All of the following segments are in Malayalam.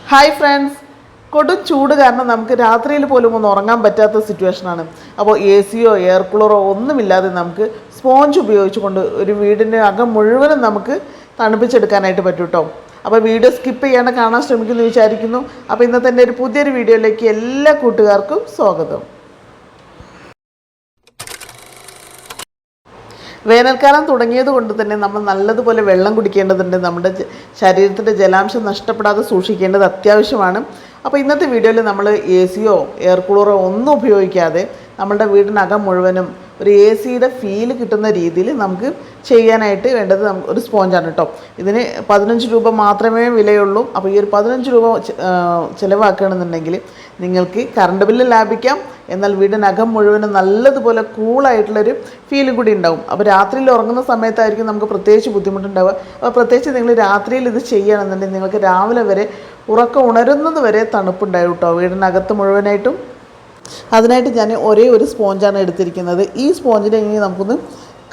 ഹായ് ഫ്രണ്ട്സ്, കൊടും ചൂട് കാരണം നമുക്ക് രാത്രിയിൽ പോലും ഒന്ന് ഉറങ്ങാൻ പറ്റാത്ത സിറ്റുവേഷനാണ്. അപ്പോൾ എ സിയോ എയർ കൂളറോ ഒന്നുമില്ലാതെ നമുക്ക് സ്പോഞ്ച് ഉപയോഗിച്ചുകൊണ്ട് ഒരു വീടിൻ്റെ അകം മുഴുവനും നമുക്ക് തണുപ്പിച്ചെടുക്കാനായിട്ട് പറ്റും കേട്ടോ. അപ്പോൾ വീഡിയോ സ്കിപ്പ് ചെയ്യാണ്ട് കാണാൻ ശ്രമിക്കുമെന്ന് വിചാരിക്കുന്നു. അപ്പോൾ ഇന്നത്തെ എൻ്റെ ഒരു പുതിയൊരു വീഡിയോയിലേക്ക് എല്ലാ കൂട്ടുകാർക്കും സ്വാഗതം. വേനൽക്കാലം തുടങ്ങിയത് കൊണ്ട് തന്നെ നമ്മൾ നല്ലതുപോലെ വെള്ളം കുടിക്കേണ്ടതുണ്ട്. നമ്മുടെ ശരീരത്തിൻ്റെ ജലാംശം നഷ്ടപ്പെടാതെ സൂക്ഷിക്കേണ്ടത് അത്യാവശ്യമാണ്. അപ്പോൾ ഇന്നത്തെ വീഡിയോയിൽ നമ്മൾ എ സിയോ എയർ കൂളറോ ഒന്നും ഉപയോഗിക്കാതെ നമ്മളുടെ വീടിനകം മുഴുവനും ഒരു എ സിയുടെ ഫീല് കിട്ടുന്ന രീതിയിൽ നമുക്ക് ചെയ്യാനായിട്ട് വേണ്ടത് ഒരു സ്പോഞ്ചാണ് കേട്ടോ. ഇതിന് 15 രൂപ മാത്രമേ വിലയുള്ളൂ. അപ്പോൾ ഈ ഒരു 15 രൂപ ചിലവാക്കുകയാണെന്നുണ്ടെങ്കിൽ നിങ്ങൾക്ക് കറണ്ട് ബില്ല് ലാഭിക്കാം, എന്നാൽ വീടിനകം മുഴുവനും നല്ലതുപോലെ കൂളായിട്ടുള്ളൊരു ഫീലും കൂടി ഉണ്ടാവും. അപ്പോൾ രാത്രിയിൽ ഉറങ്ങുന്ന സമയത്തായിരിക്കും നമുക്ക് പ്രത്യേകിച്ച് ബുദ്ധിമുട്ടുണ്ടാവുക. അപ്പോൾ പ്രത്യേകിച്ച് നിങ്ങൾ രാത്രിയിൽ ഇത് ചെയ്യുകയാണെന്നുണ്ടെങ്കിൽ നിങ്ങൾക്ക് രാവിലെ വരെ ഉറക്കം ഉണരുന്നത് വരെ തണുപ്പുണ്ടാവും കേട്ടോ വീടിനകത്ത് മുഴുവനായിട്ടും. അതിനായിട്ട് ഞാൻ ഒരേ ഒരു സ്പോഞ്ചാണ് എടുത്തിരിക്കുന്നത്. ഈ സ്പോഞ്ചിനെ ഇനി നമുക്കൊന്ന്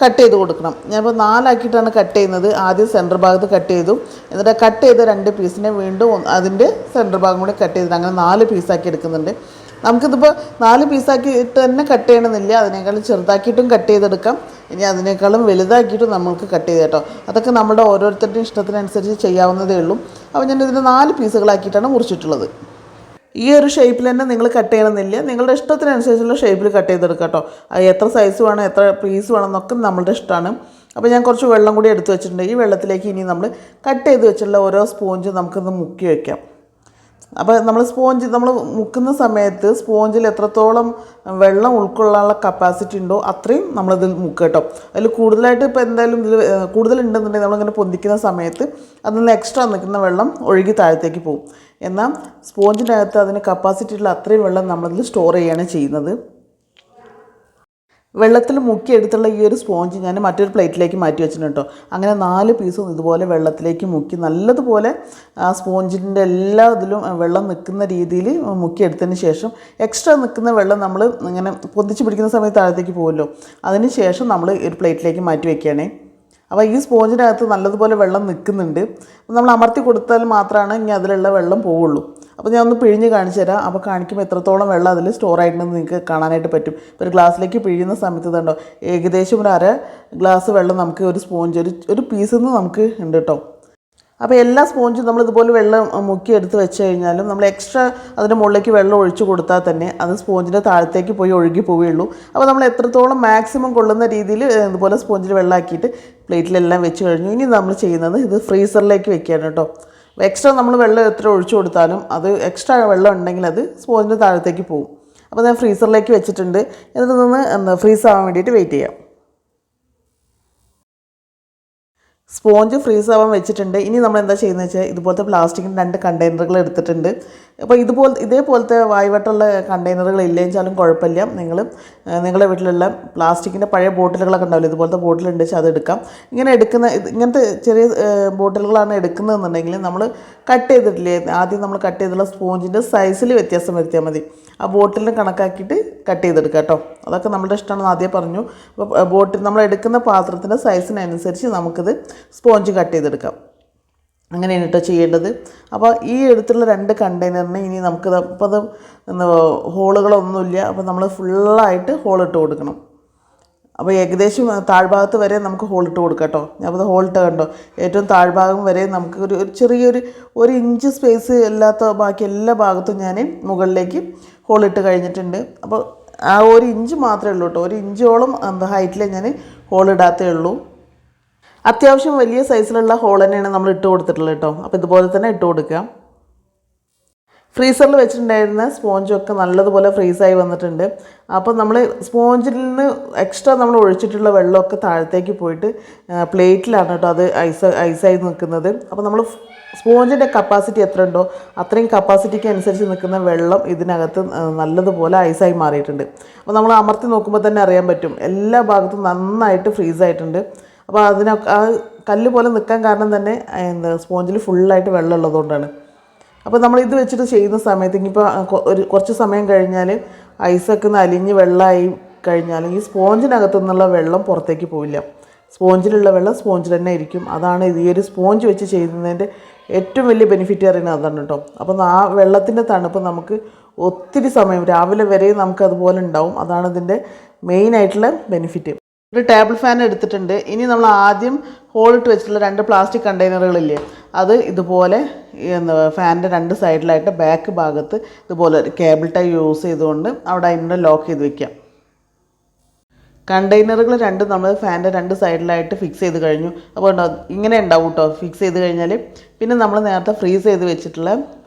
കട്ട് ചെയ്ത് കൊടുക്കണം. ഞാനിപ്പോൾ 4 ആക്കിയിട്ടാണ് കട്ട് ചെയ്യുന്നത്. ആദ്യം സെൻറ്റർ ഭാഗത്ത് കട്ട് ചെയ്തു, എന്നിട്ട് കട്ട് ചെയ്ത 2 പീസിനെ വീണ്ടും അതിൻ്റെ സെൻറ്റർ ഭാഗം കൂടി കട്ട് ചെയ്തിട്ട് അങ്ങനെ 4 പീസാക്കി എടുക്കുന്നുണ്ട്. നമുക്കിതിപ്പോൾ 4 പീസാക്കിയിട്ട് തന്നെ കട്ട് ചെയ്യണമെന്നില്ല, അതിനേക്കാളും ചെറുതാക്കിയിട്ടും കട്ട് ചെയ്തെടുക്കാം, ഇനി അതിനേക്കാളും വലുതാക്കിയിട്ടും നമുക്ക് കട്ട് ചെയ്ത് കേട്ടോ. അതൊക്കെ നമ്മുടെ ഓരോരുത്തരുടെയും ഇഷ്ടത്തിനനുസരിച്ച് ചെയ്യാവുന്നതേ ഉള്ളൂ. അപ്പോൾ ഞാൻ ഇതിന് 4 പീസുകളാക്കിയിട്ടാണ് മുറിച്ചിട്ടുള്ളത്. ഈ ഒരു ഷേപ്പിൽ തന്നെ നിങ്ങൾ കട്ട് ചെയ്യണമെന്നില്ല, നിങ്ങളുടെ ഇഷ്ടത്തിനനുസരിച്ചുള്ള ഷേപ്പിൽ കട്ട് ചെയ്തെടുക്കുക കേട്ടോ. അത് എത്ര സൈസ് വേണം എത്ര പീസ് വേണം എന്നൊക്കെ നമ്മളുടെ ഇഷ്ടമാണ്. അപ്പോൾ ഞാൻ കുറച്ച് വെള്ളം കൂടി എടുത്ത് വെച്ചിട്ടുണ്ട്. ഈ വെള്ളത്തിലേക്ക് ഇനി നമ്മൾ കട്ട് ചെയ്ത് വെച്ചിട്ടുള്ള ഓരോ സ്പോഞ്ച് നമുക്കൊന്ന് മുക്കി വയ്ക്കാം. അപ്പോൾ നമ്മൾ മുക്കുന്ന സമയത്ത് സ്പോഞ്ചിൽ എത്രത്തോളം വെള്ളം ഉൾക്കൊള്ളാനുള്ള കപ്പാസിറ്റി ഉണ്ടോ അത്രയും നമ്മളിതിൽ മുക്കുക കേട്ടോ. അതിൽ കൂടുതലായിട്ട് ഇപ്പോൾ എന്തായാലും ഇതിൽ കൂടുതലുണ്ടെന്നുണ്ടെങ്കിൽ നമ്മളിങ്ങനെ പൊന്തിക്കുന്ന സമയത്ത് അതിൽ നിന്ന് എക്സ്ട്രാ നിൽക്കുന്ന വെള്ളം ഒഴുകി താഴത്തേക്ക് പോകും. എന്നാൽ സ്പോഞ്ചിൻ്റെ അകത്ത് അതിന് കപ്പാസിറ്റി ഉള്ള അത്രയും വെള്ളം നമ്മളിതിൽ സ്റ്റോർ ചെയ്യുകയാണ് ചെയ്യുന്നത്. വെള്ളത്തിൽ മുക്കിയെടുത്തുള്ള ഈ ഒരു സ്പോഞ്ച് ഞാൻ മറ്റൊരു പ്ലേറ്റിലേക്ക് മാറ്റി വെച്ചിട്ടുണ്ട് കേട്ടോ. അങ്ങനെ 4 പീസും ഇതുപോലെ വെള്ളത്തിലേക്ക് മുക്കി നല്ലതുപോലെ ആ സ്പോഞ്ചിൻ്റെ എല്ലാ ഇതിലും വെള്ളം നിൽക്കുന്ന രീതിയിൽ മുക്കിയെടുത്തതിന് ശേഷം എക്സ്ട്രാ നിൽക്കുന്ന വെള്ളം നമ്മൾ ഇങ്ങനെ പൊന്തിച്ച് പിടിക്കുന്ന സമയത്ത് താഴത്തേക്ക് പോകുമല്ലോ, അതിന് ശേഷം നമ്മൾ ഒരു പ്ലേറ്റിലേക്ക് മാറ്റി വയ്ക്കുകയാണേ. അപ്പോൾ ഈ സ്പോഞ്ചിനകത്ത് നല്ലതുപോലെ വെള്ളം നിൽക്കുന്നുണ്ട്. നമ്മൾ അമർത്തി കൊടുത്താൽ മാത്രമാണ് ഇനി അതിലുള്ള വെള്ളം പോവുള്ളൂ. അപ്പോൾ ഞാൻ ഒന്ന് പിഴിഞ്ഞ് കാണിച്ചു തരാം. അപ്പോൾ കാണിക്കുമ്പോൾ എത്രത്തോളം വെള്ളം അതിൽ സ്റ്റോർ ആയിട്ടുണ്ടെന്ന് നിങ്ങൾക്ക് കാണാനായിട്ട് പറ്റും. ഇപ്പോൾ ഒരു ഗ്ലാസ്സിലേക്ക് പിഴിയുന്ന സമയത്ത് ഇതുണ്ടോ, ഏകദേശം ഒരു 1/2 ഗ്ലാസ് വെള്ളം നമുക്ക് ഒരു സ്പോഞ്ച് ഒരു പീസിൽ നിന്ന് നമുക്ക് ഉണ്ട് കേട്ടോ. അപ്പോൾ എല്ലാ സ്പോഞ്ചും നമ്മളിതുപോലെ വെള്ളം മുക്കി എടുത്ത് വെച്ച് കഴിഞ്ഞാലും നമ്മൾ എക്സ്ട്രാ അതിൻ്റെ മുകളിലേക്ക് വെള്ളം ഒഴിച്ചു കൊടുത്താൽ തന്നെ അത് സ്പോഞ്ചിൻ്റെ താഴത്തേക്ക് പോയി ഒഴുകി പോവുകയുള്ളൂ. അപ്പോൾ നമ്മൾ എത്രത്തോളം മാക്സിമം കൊള്ളുന്ന രീതിയിൽ ഇതുപോലെ സ്പോഞ്ചിൽ വെള്ളമാക്കിയിട്ട് പ്ലേറ്റിലെല്ലാം വെച്ച് കഴിഞ്ഞു. ഇനി നമ്മൾ ചെയ്യുന്നത് ഇത് ഫ്രീസറിലേക്ക് വെക്കുകയാണ് കേട്ടോ. എക്സ്ട്രാ നമ്മൾ വെള്ളം എത്ര ഒഴിച്ചു കൊടുത്താലും അത് എക്സ്ട്രാ വെള്ളം ഉണ്ടെങ്കിൽ അത് സ്പോഞ്ചിൻ്റെ താഴത്തേക്ക് പോകും. അപ്പോൾ ഞാൻ ഫ്രീസറിലേക്ക് വെച്ചിട്ടുണ്ട്. എന്നിട്ട് നിന്ന് ഫ്രീസ് ആവാൻ വേണ്ടിയിട്ട് വെയിറ്റ് ചെയ്യാം. സ്പോഞ്ച് ഫ്രീസ് ആവാൻ വെച്ചിട്ടുണ്ട്. ഇനി നമ്മൾ എന്താ ചെയ്യുന്നത് വെച്ചാൽ ഇതുപോലത്തെ പ്ലാസ്റ്റിക്കിൻ്റെ 2 കണ്ടെയ്നറുകൾ എടുത്തിട്ടുണ്ട്. അപ്പോൾ ഇതേപോലത്തെ വായ്വട്ടമുള്ള കണ്ടെയ്നറുകൾ ഇല്ലെങ്കിലും കുഴപ്പമില്ല. നിങ്ങളുടെ വീട്ടിലുള്ള പ്ലാസ്റ്റിക്കിൻ്റെ പഴയ ബോട്ടിലുകളൊക്കെ ഉണ്ടാവില്ല, ഇതുപോലത്തെ ബോട്ടിലുണ്ട് വെച്ചാൽ അതെടുക്കാം. ഇങ്ങനത്തെ ചെറിയ ബോട്ടിലുകളാണ് എടുക്കുന്നതെന്നുണ്ടെങ്കിൽ നമ്മൾ കട്ട് ചെയ്തിട്ടില്ലേ, ആദ്യം നമ്മൾ കട്ട് ചെയ്തിട്ടുള്ള സ്പോഞ്ചിൻ്റെ സൈസിൽ വ്യത്യാസം വരുത്തിയാൽ മതി. ആ ബോട്ടിലിന് കണക്കാക്കിയിട്ട് കട്ട് ചെയ്തെടുക്കുക കേട്ടോ. അതൊക്കെ നമ്മുടെ ഇഷ്ടമാണെന്ന് ആദ്യം പറഞ്ഞു. അപ്പോൾ നമ്മൾ എടുക്കുന്ന പാത്രത്തിൻ്റെ സൈസിനനുസരിച്ച് നമുക്കിത് സ്പോഞ്ച് കട്ട് ചെയ്തെടുക്കാം. അങ്ങനെയാണ് കേട്ടോ ചെയ്യേണ്ടത്. അപ്പോൾ ഈ എടുത്തുള്ള 2 കണ്ടെയ്നറിന് ഇനി നമുക്കിത് അപ്പോൾ അത് ഹോളുകളൊന്നുമില്ല, അപ്പോൾ നമ്മൾ ഫുള്ളായിട്ട് ഹോളിട്ട് കൊടുക്കണം. അപ്പോൾ ഏകദേശം താഴ്ഭാഗത്ത് വരെ നമുക്ക് ഹോളിട്ട് കൊടുക്കാം കേട്ടോ. അപ്പോൾ ഹോളിട്ട് കണ്ടോ, ഏറ്റവും താഴ്ഭാഗം വരെ നമുക്ക് ഒരു ചെറിയൊരു 1 ഇഞ്ച് സ്പേസ് അല്ലാത്ത ബാക്കി എല്ലാ ഭാഗത്തും ഞാൻ മുകളിലേക്ക് ഹോളിട്ട് കഴിഞ്ഞിട്ടുണ്ട്. അപ്പോൾ ആ 1 ഇഞ്ച് മാത്രമേ ഉള്ളൂ കേട്ടോ. 1 ഇഞ്ചോളം ഹൈറ്റിൽ ഞാൻ ഹോളിടാത്തേ ഉള്ളൂ. അത്യാവശ്യം വലിയ സൈസിലുള്ള ഹോൾ തന്നെയാണ് നമ്മൾ ഇട്ട് കൊടുത്തിട്ടുള്ളത് കേട്ടോ. അപ്പോൾ ഇതുപോലെ തന്നെ ഇട്ട് കൊടുക്കുക. ഫ്രീസറിൽ വെച്ചിട്ടുണ്ടായിരുന്ന സ്പോഞ്ചൊക്കെ നല്ലതുപോലെ ഫ്രീസായി വന്നിട്ടുണ്ട്. അപ്പോൾ നമ്മൾ സ്പോഞ്ചിൽ നിന്ന് എക്സ്ട്രാ നമ്മൾ ഒഴിച്ചിട്ടുള്ള വെള്ളമൊക്കെ താഴത്തേക്ക് പോയിട്ട് പ്ലേറ്റിലാണ് കേട്ടോ അത് ഐസായി നിൽക്കുന്നത്. അപ്പോൾ നമ്മൾ സ്പോഞ്ചിൻ്റെ കപ്പാസിറ്റി എത്ര ഉണ്ടോ അത്രയും കപ്പാസിറ്റിക്ക് അനുസരിച്ച് നിൽക്കുന്ന വെള്ളം ഇതിനകത്ത് നല്ലതുപോലെ ഐസായി മാറിയിട്ടുണ്ട്. അപ്പോൾ നമ്മൾ അമർത്തി നോക്കുമ്പോൾ തന്നെ അറിയാൻ പറ്റും എല്ലാ ഭാഗത്തും നന്നായിട്ട് ഫ്രീസായിട്ടുണ്ട്. അപ്പോൾ അതിനൊക്കെ ആ കല്ല് പോലെ നിൽക്കാൻ കാരണം തന്നെ സ്പോഞ്ചിൽ ഫുള്ളായിട്ട് വെള്ളം ഉള്ളതുകൊണ്ടാണ്. അപ്പോൾ നമ്മൾ ഇത് വെച്ചിട്ട് ചെയ്യുന്ന സമയത്ത് ഇനിയിപ്പോൾ കുറച്ച് സമയം കഴിഞ്ഞാൽ ഐസൊക്കെ ഒന്ന് അലിഞ്ഞ് വെള്ളമായി കഴിഞ്ഞാൽ ഈ സ്പോഞ്ചിനകത്തു നിന്നുള്ള വെള്ളം പുറത്തേക്ക് പോവില്ല. സ്പോഞ്ചിലുള്ള വെള്ളം സ്പോഞ്ചിൽ തന്നെ ഇരിക്കും. അതാണ് ഈ ഒരു സ്പോഞ്ച് വെച്ച് ചെയ്യുന്നതിൻ്റെ ഏറ്റവും വലിയ ബെനിഫിറ്റ് പറയുന്നത് അതാണ് കേട്ടോ. അപ്പോൾ ആ വെള്ളത്തിൻ്റെ തണുപ്പ് നമുക്ക് ഒത്തിരി സമയം രാവിലെ വരെ നമുക്ക് അതുപോലെ ഉണ്ടാവും. അതാണ് ഇതിൻ്റെ മെയിനായിട്ടുള്ള ബെനിഫിറ്റ്. ഒരു ടേബിൾ ഫാൻ എടുത്തിട്ടുണ്ട്. ഇനി നമ്മൾ ആദ്യം ഹോളിട്ട് വെച്ചിട്ടുള്ള 2 പ്ലാസ്റ്റിക് കണ്ടെയ്നറുകളില്ലേ, അത് ഇതുപോലെ ഫാനിൻ്റെ 2 സൈഡിലായിട്ട് ബാക്ക് ഭാഗത്ത് ഇതുപോലെ കേബിൾ ടൈ യൂസ് ചെയ്തുകൊണ്ട് അവിടെ അതിൻ്റെ ലോക്ക് ചെയ്ത് വെക്കാം. കണ്ടെയ്നറുകൾ 2 നമ്മൾ ഫാനിൻ്റെ 2 സൈഡിലായിട്ട് ഫിക്സ് ചെയ്ത് കഴിഞ്ഞു. അപ്പോൾ ഇങ്ങനെ ഉണ്ടാവും കേട്ടോ. ഫിക്സ് ചെയ്ത് കഴിഞ്ഞാൽ പിന്നെ നമ്മൾ നേരത്തെ ഫ്രീസ് ചെയ്ത് വെച്ചിട്ടുള്ള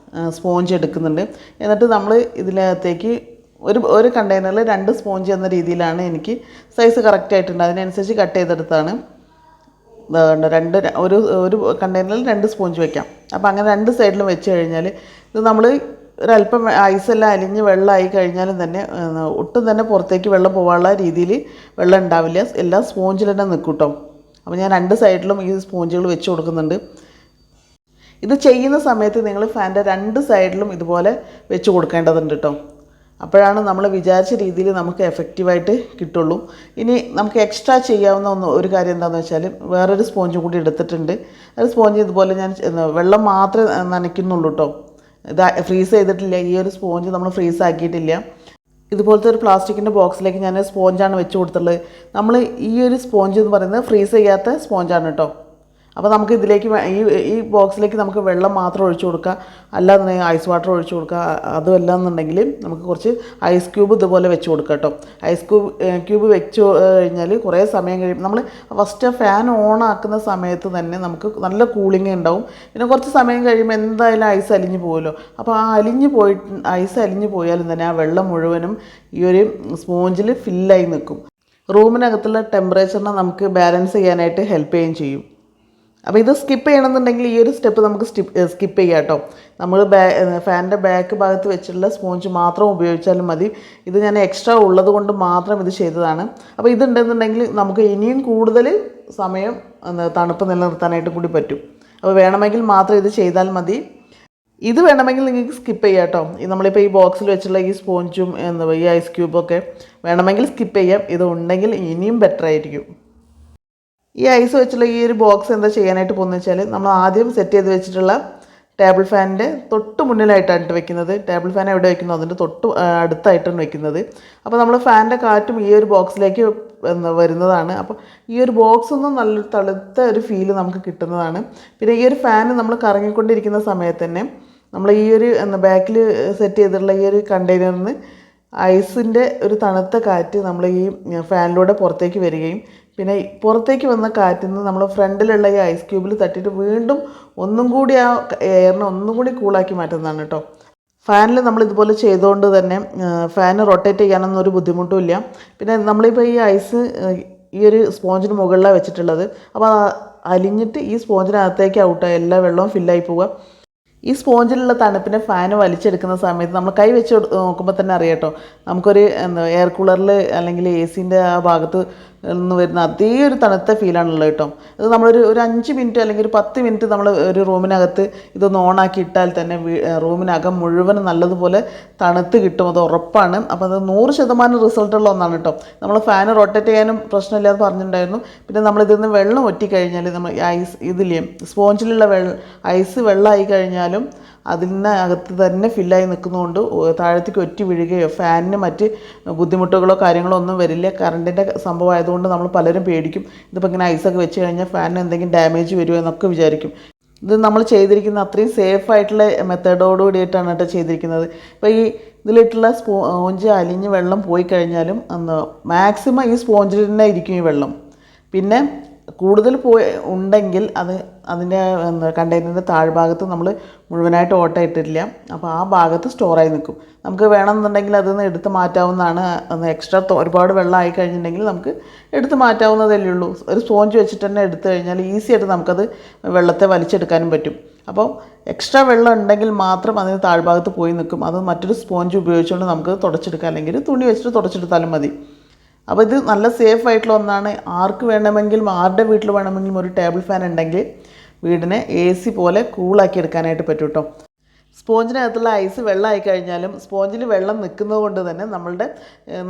സ്പോഞ്ച് എടുക്കുന്നുണ്ട്. എന്നിട്ട് നമ്മൾ ഇതിനകത്തേക്ക് ഒരു കണ്ടെയ്നറിൽ 2 സ്പോഞ്ച് എന്ന രീതിയിലാണ് എനിക്ക് സൈസ് കറക്റ്റായിട്ടുണ്ട്. അതിനനുസരിച്ച് കട്ട് ചെയ്തെടുത്താണ്. ഒരു കണ്ടെയ്നറിൽ 2 സ്പോഞ്ച് വെക്കാം. അപ്പോൾ അങ്ങനെ 2 സൈഡിലും വെച്ച് കഴിഞ്ഞാൽ ഇത് നമ്മൾ ഒരല്പം ഐസെല്ലാം അലിഞ്ഞ് വെള്ളമായി കഴിഞ്ഞാലും തന്നെ ഒട്ടും തന്നെ പുറത്തേക്ക് വെള്ളം പോകാനുള്ള രീതിയിൽ വെള്ളം ഉണ്ടാവില്ല. എല്ലാം സ്പോഞ്ചിൽ തന്നെ നിൽക്കും കേട്ടോ. അപ്പോൾ ഞാൻ 2 സൈഡിലും ഈ സ്പോഞ്ചുകൾ വെച്ച് കൊടുക്കുന്നുണ്ട്. ഇത് ചെയ്യുന്ന സമയത്ത് നിങ്ങൾ ഫാനിൻ്റെ 2 സൈഡിലും ഇതുപോലെ വെച്ച് കൊടുക്കേണ്ടതുണ്ട് കേട്ടോ. അപ്പോഴാണ് നമ്മൾ വിചാരിച്ച രീതിയിൽ നമുക്ക് എഫക്റ്റീവായിട്ട് കിട്ടുള്ളൂ. ഇനി നമുക്ക് എക്സ്ട്രാ ചെയ്യാവുന്ന ഒരു കാര്യം എന്താണെന്ന് വെച്ചാൽ വേറൊരു സ്പോഞ്ചും കൂടി എടുത്തിട്ടുണ്ട്. ഒരു സ്പോഞ്ച് ഇതുപോലെ ഞാൻ വെള്ളം മാത്രമേ നനയ്ക്കുന്നുള്ളൂ കേട്ടോ. ഇത് ഫ്രീസ് ചെയ്തിട്ടില്ല. ഈ ഒരു സ്പോഞ്ച് നമ്മൾ ഫ്രീസ് ആക്കിയിട്ടില്ല. ഇതുപോലത്തെ ഒരു പ്ലാസ്റ്റിക്കിൻ്റെ ബോക്സിലേക്ക് ഞാൻ സ്പോഞ്ചാണ് വെച്ച് കൊടുത്തിട്ടുള്ളത്. നമ്മൾ ഈ ഒരു സ്പോഞ്ച് എന്ന് പറയുന്നത് ഫ്രീസ് ചെയ്യാത്ത സ്പോഞ്ചാണ് കേട്ടോ. അപ്പോൾ നമുക്ക് ഇതിലേക്ക് ഈ ബോക്സിലേക്ക് നമുക്ക് വെള്ളം മാത്രം ഒഴിച്ചു കൊടുക്കുക, അല്ലാന്നുണ്ടെങ്കിൽ ഐസ് വാട്ടർ ഒഴിച്ചു കൊടുക്കുക. അതുമല്ല എന്നുണ്ടെങ്കിൽ നമുക്ക് കുറച്ച് ഐസ് ക്യൂബ് ഇതുപോലെ വെച്ച് കൊടുക്കുക കേട്ടോ. ഐസ് ക്യൂബ് വെച്ച് കഴിഞ്ഞാൽ കുറേ സമയം കഴിയും. നമ്മൾ ഫസ്റ്റ് ഫാൻ ഓൺ ആക്കുന്ന സമയത്ത് തന്നെ നമുക്ക് നല്ല കൂളിംഗ് ഉണ്ടാവും. പിന്നെ കുറച്ച് സമയം കഴിയുമ്പോൾ എന്തായാലും ഐസ് അലിഞ്ഞ് പോകുമല്ലോ. അപ്പോൾ ആ ഐസ് അലിഞ്ഞ് പോയാലും തന്നെ ആ വെള്ളം മുഴുവനും ഈ ഒരു സ്പോഞ്ചിൽ ഫില്ലായി നിൽക്കും. റൂമിനകത്തുള്ള ടെമ്പറേച്ചറിനെ നമുക്ക് ബാലൻസ് ചെയ്യാനായിട്ട് ഹെൽപ്പ് ചെയ്യുകയും ചെയ്യും. അപ്പോൾ ഇത് സ്കിപ്പ് ചെയ്യണമെന്നുണ്ടെങ്കിൽ ഈ ഒരു സ്റ്റെപ്പ് നമുക്ക് സ്കിപ്പ് ചെയ്യാം കേട്ടോ. നമ്മൾ ഫാനിൻ്റെ ബാക്ക് ഭാഗത്ത് വെച്ചിട്ടുള്ള സ്പോഞ്ച് മാത്രം ഉപയോഗിച്ചാലും മതി. ഇത് ഞാൻ എക്സ്ട്രാ ഉള്ളത് കൊണ്ട് മാത്രം ഇത് ചെയ്തതാണ്. അപ്പോൾ ഇതുണ്ടെന്നുണ്ടെങ്കിൽ നമുക്ക് ഇനിയും കൂടുതൽ സമയം തണുപ്പ് നിലനിർത്താനായിട്ട് കൂടി പറ്റും. അപ്പോൾ വേണമെങ്കിൽ മാത്രം ഇത് ചെയ്താൽ മതി. ഇത് വേണമെങ്കിൽ നിങ്ങൾക്ക് സ്കിപ്പ് ചെയ്യാം കേട്ടോ. നമ്മളിപ്പോൾ ഈ ബോക്സിൽ വെച്ചുള്ള ഈ സ്പോഞ്ചും ഈ ഐസ് ക്യൂബൊക്കെ വേണമെങ്കിൽ സ്കിപ്പ് ചെയ്യാം. ഇത് ഉണ്ടെങ്കിൽ ഇനിയും ബെറ്റർ ആയിരിക്കും. ഈ ഐസ് വെച്ചുള്ള ഈ ഒരു ബോക്സ് എന്താ ചെയ്യാനായിട്ട് പോകുന്നത് വെച്ചാൽ നമ്മൾ ആദ്യം സെറ്റ് ചെയ്ത് വെച്ചിട്ടുള്ള ടേബിൾ ഫാനിൻ്റെ തൊട്ട് മുന്നിലായിട്ടാണ് വെക്കുന്നത്. ടേബിൾ ഫാൻ എവിടെ വെക്കുന്നത് അതിൻ്റെ തൊട്ട് അടുത്തായിട്ടാണ് വെക്കുന്നത്. അപ്പോൾ നമ്മൾ ഫാനിൻ്റെ കാറ്റും ഈ ഒരു ബോക്സിലേക്ക് വരുന്നതാണ്. അപ്പോൾ ഈ ഒരു ബോക്സ് ഒന്നും നല്ല തളുത്ത ഒരു ഫീല് നമുക്ക് കിട്ടുന്നതാണ്. പിന്നെ ഈ ഒരു ഫാൻ നമ്മൾ കറങ്ങിക്കൊണ്ടിരിക്കുന്ന സമയത്ത് തന്നെ നമ്മൾ ഈ ഒരു ബാക്കിൽ സെറ്റ് ചെയ്തിട്ടുള്ള ഈ ഒരു കണ്ടെയ്നറിന് ഐസിൻ്റെ ഒരു തണുത്ത കാറ്റ് നമ്മൾ ഈ ഫാനിലൂടെ പുറത്തേക്ക് വരികയും പിന്നെ പുറത്തേക്ക് വന്ന കാറ്റിൽ നിന്ന് നമ്മൾ ഫ്രണ്ടിലുള്ള ഈ ഐസ് ക്യൂബിൽ തട്ടിയിട്ട് വീണ്ടും ഒന്നും കൂടി ആ എയറിനെ ഒന്നും കൂടി കൂളാക്കി മാറ്റുന്നതാണ് കേട്ടോ. ഫാനിൽ നമ്മൾ ഇതുപോലെ ചെയ്തുകൊണ്ട് തന്നെ ഫാൻ റൊട്ടേറ്റ് ചെയ്യാനൊന്നും ഒരു ബുദ്ധിമുട്ടും ഇല്ല. പിന്നെ നമ്മളിപ്പോൾ ഈ ഐസ് ഈ ഒരു സ്പോഞ്ചിന് മുകളിലാണ് വെച്ചിട്ടുള്ളത്. അപ്പോൾ അലിഞ്ഞിട്ട് ഈ സ്പോഞ്ചിനകത്തേക്ക് ഔട്ടായി എല്ലാ വെള്ളവും ഫില്ലായി പോവുക. ഈ സ്പോഞ്ചിലുള്ള തണുപ്പിനെ ഫാന് വലിച്ചെടുക്കുന്ന സമയത്ത് നമ്മൾ കൈ വെച്ച് നോക്കുമ്പോൾ തന്നെ അറിയാം കേട്ടോ. നമുക്കൊരു എയർ കൂളറിൽ അല്ലെങ്കിൽ AC-ൻ്റെ ആ ഭാഗത്ത് നിന്ന് വരുന്ന അതേ ഒരു തണുത്ത ഫീലാണുള്ളത് കേട്ടോ. ഇത് നമ്മളൊരു 5 മിനിറ്റ് അല്ലെങ്കിൽ ഒരു 10 മിനിറ്റ് നമ്മൾ ഒരു റൂമിനകത്ത് ഇതൊന്ന് ഓണാക്കി ഇട്ടാൽ തന്നെ റൂമിനകം മുഴുവൻ നല്ലതുപോലെ തണുത്ത് കിട്ടും. അത് ഉറപ്പാണ്. അപ്പോൾ അത് 100% റിസൾട്ടുള്ള ഒന്നാണ് കേട്ടോ. നമ്മൾ ഫാൻ റൊട്ടേറ്റ് ചെയ്യാനും പ്രശ്നമില്ലാതെ പറഞ്ഞിട്ടുണ്ടായിരുന്നു. പിന്നെ നമ്മളിതിൽ നിന്ന് വെള്ളം ഒറ്റിക്കഴിഞ്ഞാൽ നമ്മൾ ഇതില്ലേ സ്പോഞ്ചിലുള്ള ഐസ് വെള്ളമായി കഴിഞ്ഞാലും അതിനകത്ത് തന്നെ ഫില്ലായി നിൽക്കുന്നതുകൊണ്ട് താഴത്തേക്ക് ഒറ്റി വീഴുകയോ ഫാനിന് മറ്റ് ബുദ്ധിമുട്ടുകളോ കാര്യങ്ങളോ ഒന്നും വരില്ല. കറണ്ടിൻ്റെ സംഭവം ആയതുകൊണ്ട് നമ്മൾ പലരും പേടിക്കും. ഇതിപ്പോൾ ഇങ്ങനെ ഐസൊക്കെ വെച്ച് കഴിഞ്ഞാൽ ഫാനിന് എന്തെങ്കിലും ഡാമേജ് വരുമോ എന്നൊക്കെ വിചാരിക്കും. ഇത് നമ്മൾ ചെയ്തിരിക്കുന്ന അത്രയും സേഫ് ആയിട്ടുള്ള മെത്തേഡോട് കൂടിയിട്ടാണ് കേട്ടോ ചെയ്തിരിക്കുന്നത്. ഇപ്പോൾ ഈ ഇതിലിട്ടുള്ള സ്പോഞ്ച് അലിഞ്ഞ് വെള്ളം പോയി കഴിഞ്ഞാലും മാക്സിമം ഈ സ്പോഞ്ചിൽ തന്നെ ഇരിക്കും ഈ വെള്ളം. പിന്നെ കൂടുതൽ ഉണ്ടെങ്കിൽ അതിൻ്റെ കണ്ടെയ്നറിൻ്റെ താഴ്ഭാഗത്ത് നമ്മൾ മുഴുവനായിട്ട് ഓട്ട ഇട്ടിട്ടില്ല. അപ്പോൾ ആ ഭാഗത്ത് സ്റ്റോറായി നിൽക്കും. നമുക്ക് വേണമെന്നുണ്ടെങ്കിൽ അതിൽ നിന്ന് എടുത്ത് മാറ്റാവുന്നതാണ്. എക്സ്ട്രാ ഒരുപാട് വെള്ളം ആയി കഴിഞ്ഞിട്ടുണ്ടെങ്കിൽ നമുക്ക് എടുത്ത് മാറ്റാവുന്നതല്ലേ ഉള്ളൂ. ഒരു സ്പോഞ്ച് വെച്ചിട്ട് തന്നെ എടുത്തു കഴിഞ്ഞാൽ ഈസി ആയിട്ട് നമുക്കത് വെള്ളത്തെ വലിച്ചെടുക്കാനും പറ്റും. അപ്പോൾ എക്സ്ട്രാ വെള്ളം ഉണ്ടെങ്കിൽ മാത്രം അതിന് താഴ്ഭാഗത്ത് പോയി നിൽക്കും. അത് മറ്റൊരു സ്പോഞ്ച് ഉപയോഗിച്ചുകൊണ്ട് നമുക്ക് തുടച്ചെടുക്കാം, അല്ലെങ്കിൽ തുണി വെച്ചിട്ട് തുടച്ചെടുത്താലും മതി. അപ്പോൾ ഇത് നല്ല സേഫ് ആയിട്ടുള്ള ഒന്നാണ്. ആർക്ക് വേണമെങ്കിലും ആരുടെ വീട്ടിൽ വേണമെങ്കിലും ഒരു ടേബിൾ ഫാൻ ഉണ്ടെങ്കിൽ വീടിനെ AC പോലെ കൂളാക്കി എടുക്കാനായിട്ട് പറ്റും കേട്ടോ. സ്പോഞ്ചിനകത്തുള്ള ഐസ് വെള്ളമായി കഴിഞ്ഞാലും സ്പോഞ്ചിൽ വെള്ളം നിൽക്കുന്നത് കൊണ്ട് തന്നെ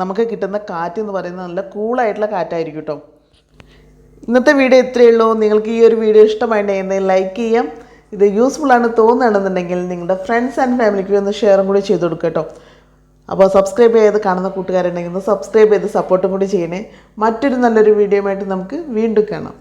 നമുക്ക് കിട്ടുന്ന കാറ്റ് എന്ന് പറയുന്നത് നല്ല കൂളായിട്ടുള്ള കാറ്റായിരിക്കും കേട്ടോ. ഇന്നത്തെ വീഡിയോ ഇത്രയേ ഉള്ളൂ. നിങ്ങൾക്ക് ഈ ഒരു വീഡിയോ ഇഷ്ടമായിട്ടുണ്ടെങ്കിൽ ലൈക്ക് ചെയ്യാം. ഇത് യൂസ്ഫുൾ ആണ് തോന്നുകയാണെന്നുണ്ടെങ്കിൽ നിങ്ങളുടെ ഫ്രണ്ട്സ് ആൻഡ് ഫാമിലിക്ക് ഒന്ന് ഷെയറും കൂടി ചെയ്ത് കൊടുക്കുക കേട്ടോ. അപ്പോൾ സബ്സ്ക്രൈബ് ചെയ്ത് കാണുന്ന കൂട്ടുകാരുണ്ടെങ്കിൽ ഒന്ന് സബ്സ്ക്രൈബ് ചെയ്ത് സപ്പോർട്ടും കൂടി ചെയ്യണേ. മറ്റൊരു നല്ലൊരു വീഡിയോ ആയിട്ട് നമുക്ക് വീണ്ടും കാണാം.